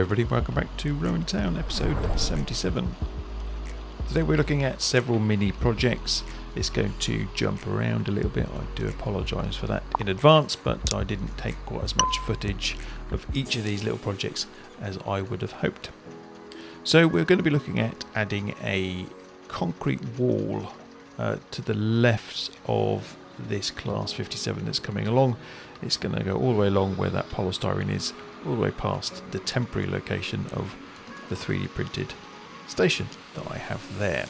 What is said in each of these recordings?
everybody, welcome back to Rowan Town, episode 77. Today we're looking at several mini projects. It's going to jump around a little bit. I do apologise for that in advance, but I didn't take quite as much footage of each of these little projects as I would have hoped. So we're going to be looking at adding a concrete wall to the left of this class 57 that's coming along. It's going to go all the way along where that polystyrene is, all the way past the temporary location of the 3D printed station that I have there.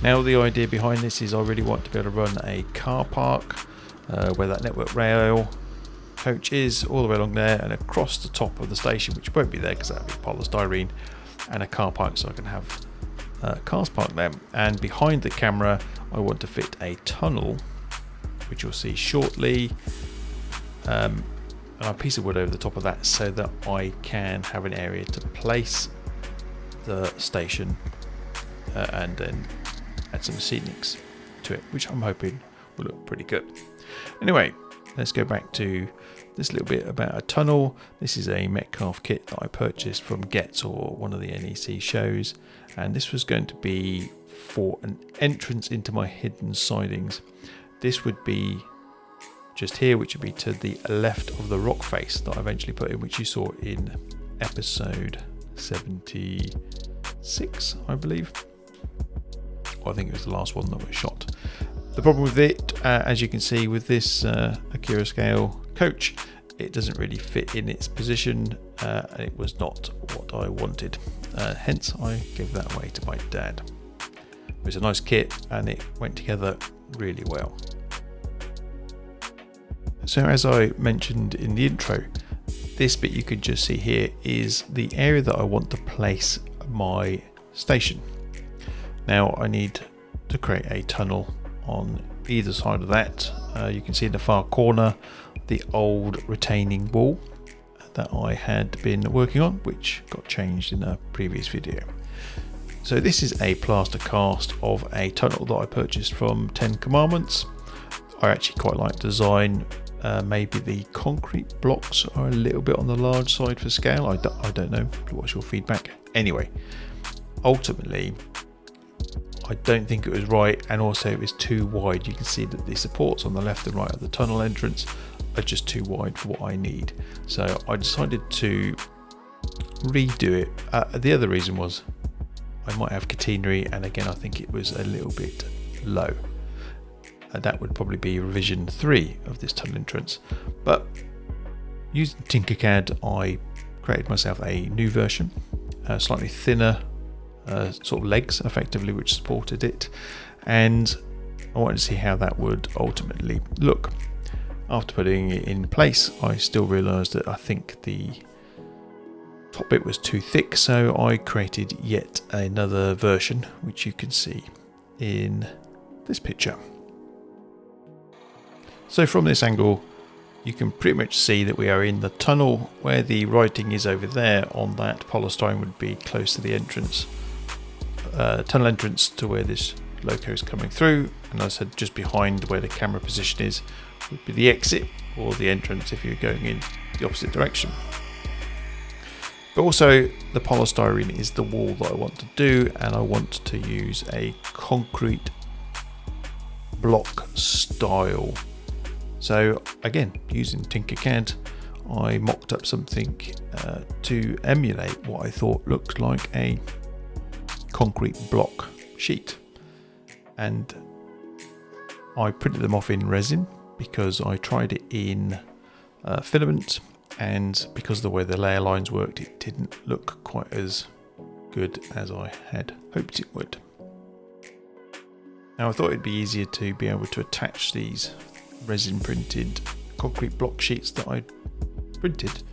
Now the idea behind this is I really want to be able to run a car park where that network rail coach is, all the way along there and across the top of the station, which won't be there because that'll be polystyrene, and a car park so I can have cars parked there. And behind the camera I want to fit a tunnel, which you'll see shortly, and a piece of wood over the top of that so that I can have an area to place the station and then add some scenics to it, which I'm hoping will look pretty good. Anyway, let's go back to this little bit about a tunnel. This is a Metcalf kit that I purchased from Getz or one of the NEC shows, and this was going to be for an entrance into my hidden sidings. This would be just here, which would be to the left of the rock face that I eventually put in, which you saw in episode 76, I believe. Well, I think it was the last one that was shot. The problem with it, as you can see with this Akira scale coach, it doesn't really fit in its position, and it was not what I wanted. Hence, I gave that away to my dad. It was a nice kit and it went together really well. So as I mentioned in the intro, this bit you can just see here is the area that I want to place my station. Now I need to create a tunnel on either side of that. You can see in the far corner the old retaining wall that I had been working on, which got changed in a previous video. So this is a plaster cast of a tunnel that I purchased from 10 Commandments. I actually quite like the design. Maybe the concrete blocks are a little bit on the large side for scale. I don't know. What's your feedback? Anyway, ultimately, I don't think it was right, and also it was too wide. You can see that the supports on the left and right of the tunnel entrance are just too wide for what I need. So I decided to redo it. The other reason was I might have catenary, and again I think it was a little bit low. That would probably be revision 3 of this tunnel entrance, but using Tinkercad I created myself a new version, slightly thinner sort of legs effectively which supported it, and I wanted to see how that would ultimately look. After putting it in place, I still realised that I think the top bit was too thick, so I created yet another version which you can see in this picture. So from this angle you can pretty much see that we are in the tunnel. Where the writing is over there on that polystyrene would be close to the entrance, tunnel entrance to where this loco is coming through, and as I said, just behind where the camera position is would be the exit or the entrance if you're going in the opposite direction. But also the polystyrene is the wall that I want to do, and I want to use a concrete block style. So again, using Tinkercad, I mocked up something to emulate what I thought looked like a concrete block sheet, and I printed them off in resin because I tried it in filament, and because of the way the layer lines worked, it didn't look quite as good as I had hoped it would. Now I thought it'd be easier to be able to attach these resin printed concrete block sheets that I printed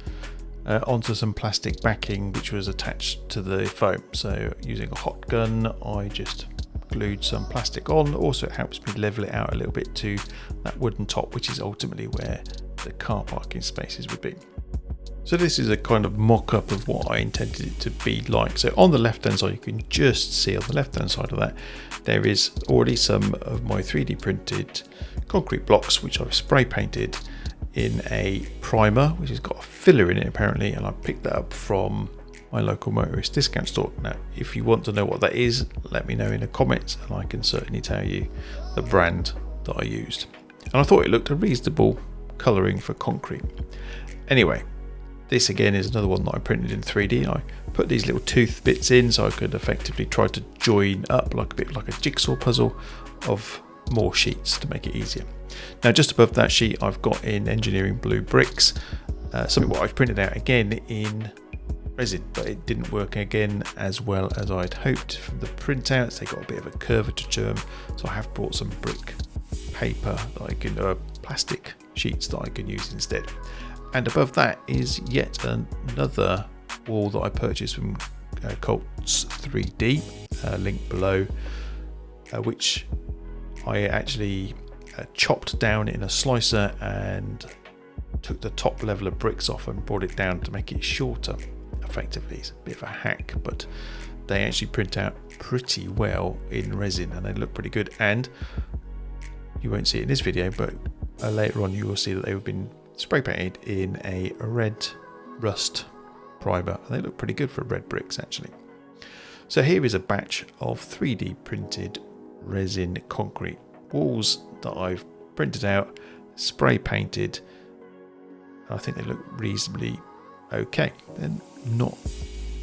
onto some plastic backing which was attached to the foam. So using a hot gun I just glued some plastic on. Also it helps me level it out a little bit to that wooden top, which is ultimately where the car parking spaces would be. So this is a kind of mock-up of what I intended it to be like. So on the left hand side you can just see on the left hand side of that there is already some of my 3D printed concrete blocks which I've spray painted, in a primer, which has got a filler in it apparently, and I picked that up from my local motorist discount store. Now, if you want to know what that is, let me know in the comments, and I can certainly tell you the brand that I used. And I thought it looked a reasonable colouring for concrete. Anyway, this again is another one that I printed in 3D. I put these little tooth bits in so I could effectively try to join up like a bit like a jigsaw puzzle of more sheets to make it easier. Now just above that sheet I've got in engineering blue bricks, something what I've printed out again in resin, but it didn't work again as well as I'd hoped from the printouts. They got a bit of a curvature to them, so I have brought some brick paper that I can, plastic sheets that I can use instead. And above that is yet another wall that I purchased from Colts 3D, link below, which I actually chopped down in a slicer and took the top level of bricks off and brought it down to make it shorter. Effectively, it's a bit of a hack, but they actually print out pretty well in resin and they look pretty good. And you won't see it in this video, but later on you will see that they've been spray painted in a red rust primer, and they look pretty good for red bricks actually. So here is a batch of 3D printed resin concrete walls that I've printed out, spray painted. I think they look reasonably okay. They're not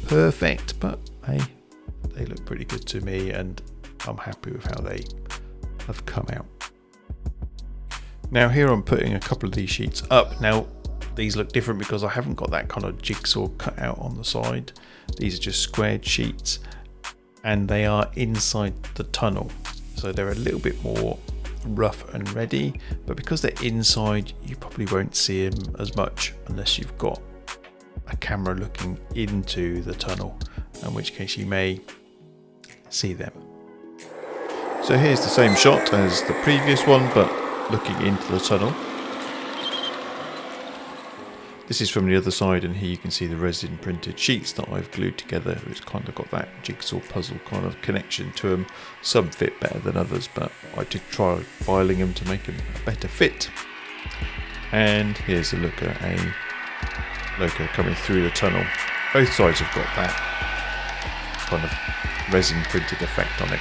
perfect, but hey, they look pretty good to me and I'm happy with how they have come out. Now here I'm putting a couple of these sheets up. Now these look different because I haven't got that kind of jigsaw cut out on the side. These are just squared sheets and they are inside the tunnel. So they're a little bit more rough and ready, but because they're inside, you probably won't see them as much unless you've got a camera looking into the tunnel, in which case you may see them. So here's the same shot as the previous one, but looking into the tunnel. This is from the other side, and here you can see the resin printed sheets that I've glued together. It's kind of got that jigsaw puzzle kind of connection to them. Some fit better than others, but I did try filing them to make them a better fit. And here's a look at a loco coming through the tunnel. Both sides have got that kind of resin printed effect on it.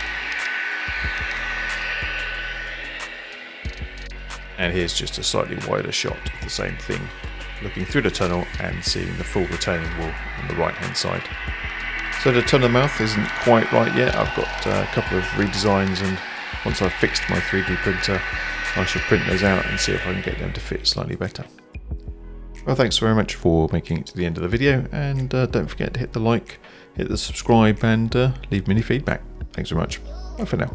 And here's just a slightly wider shot of the same thing, looking through the tunnel and seeing the full retaining wall on the right hand side. So the tunnel mouth isn't quite right yet. I've got a couple of redesigns, and once I've fixed my 3D printer I shall print those out and see if I can get them to fit slightly better. Well, thanks very much for making it to the end of the video, and don't forget to hit the like, hit the subscribe, and leave me any feedback. Thanks very much. Bye for now.